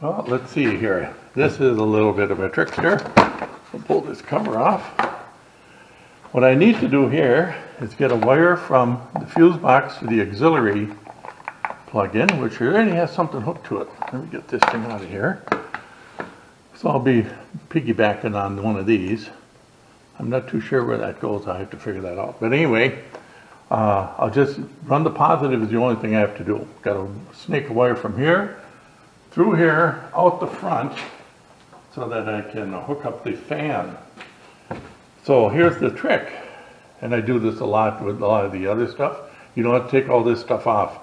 Well, let's see here. This is a little bit of a trickster. I'll pull this cover off. What I need to do here is get a wire from the fuse box to the auxiliary plug-in, which already has something hooked to it. Let me get this thing out of here. So I'll be piggybacking on one of these. I'm not too sure where that goes. I have to figure that out. But anyway, I'll just run the positive is the only thing I have to do. Got to snake a wire from here, through here, out the front, so that I can hook up the fan. So here's the trick, and I do this a lot with a lot of the other stuff. You don't have to take all this stuff off.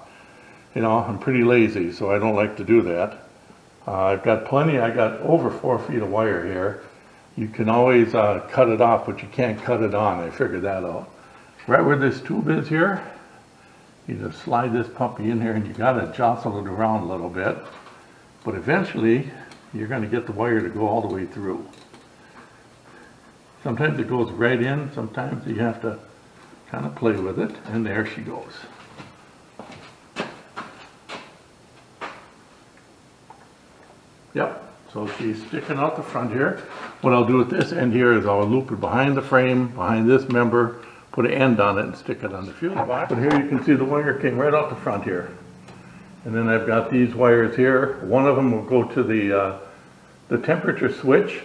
You know, I'm pretty lazy, so I don't like to do that. I've got plenty, I got over 4 feet of wire here. You can always cut it off, but you can't cut it on. I figured that out. Right where this tube is here, you just slide this puppy in here and you gotta jostle it around a little bit. But eventually, you're gonna get the wire to go all the way through. Sometimes it goes right in, sometimes you have to kind of play with it, and there she goes. Yep, so she's sticking out the front here. What I'll do with this end here is I'll loop it behind the frame, behind this member, put an end on it and stick it on the fuse box. But here you can see the wire came right out the front here. And then I've got these wires here. One of them will go to the temperature switch,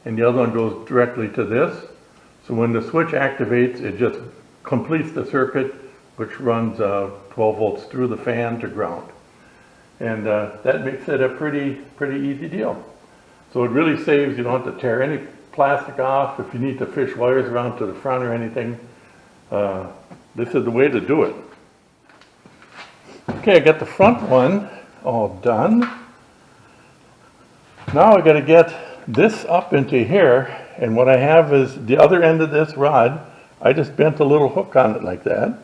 and the other one goes directly to this. So when the switch activates, it just completes the circuit, which runs 12 volts through the fan to ground. And that makes it a pretty easy deal. So it really saves, you don't have to tear any plastic off. If you need to fish wires around to the front or anything, this is the way to do it. Okay, I got the front one all done. Now I got to get this up into here, and what I have is the other end of this rod. I just bent a little hook on it like that,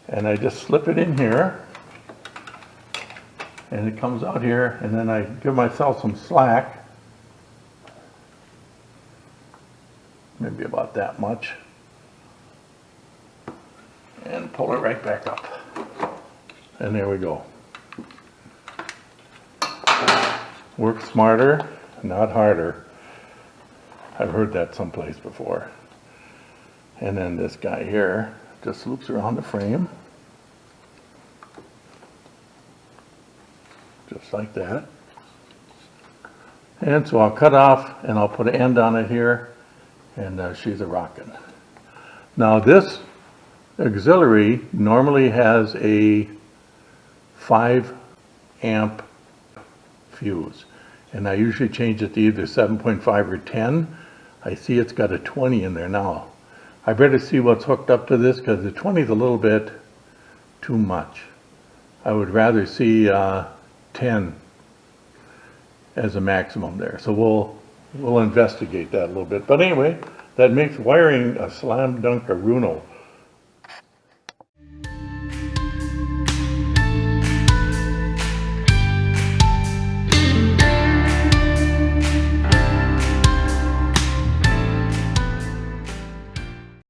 and I just slip it in here, and it comes out here, and then I give myself some slack. Maybe about that much, and pull it right back up, and there we go. Work smarter, not harder. I've heard that someplace before. And then this guy here just loops around the frame, just like that. And so I'll cut off and I'll put an end on it here, and she's a rockin'. Now this auxiliary normally has a 5 amp fuse, and I usually change it to either 7.5 or 10. I see it's got a 20 in there now. I better see what's hooked up to this, because the 20 is a little bit too much. I would rather see 10 as a maximum there. So we'll investigate that a little bit. But anyway, that makes wiring a slam dunk Aruno.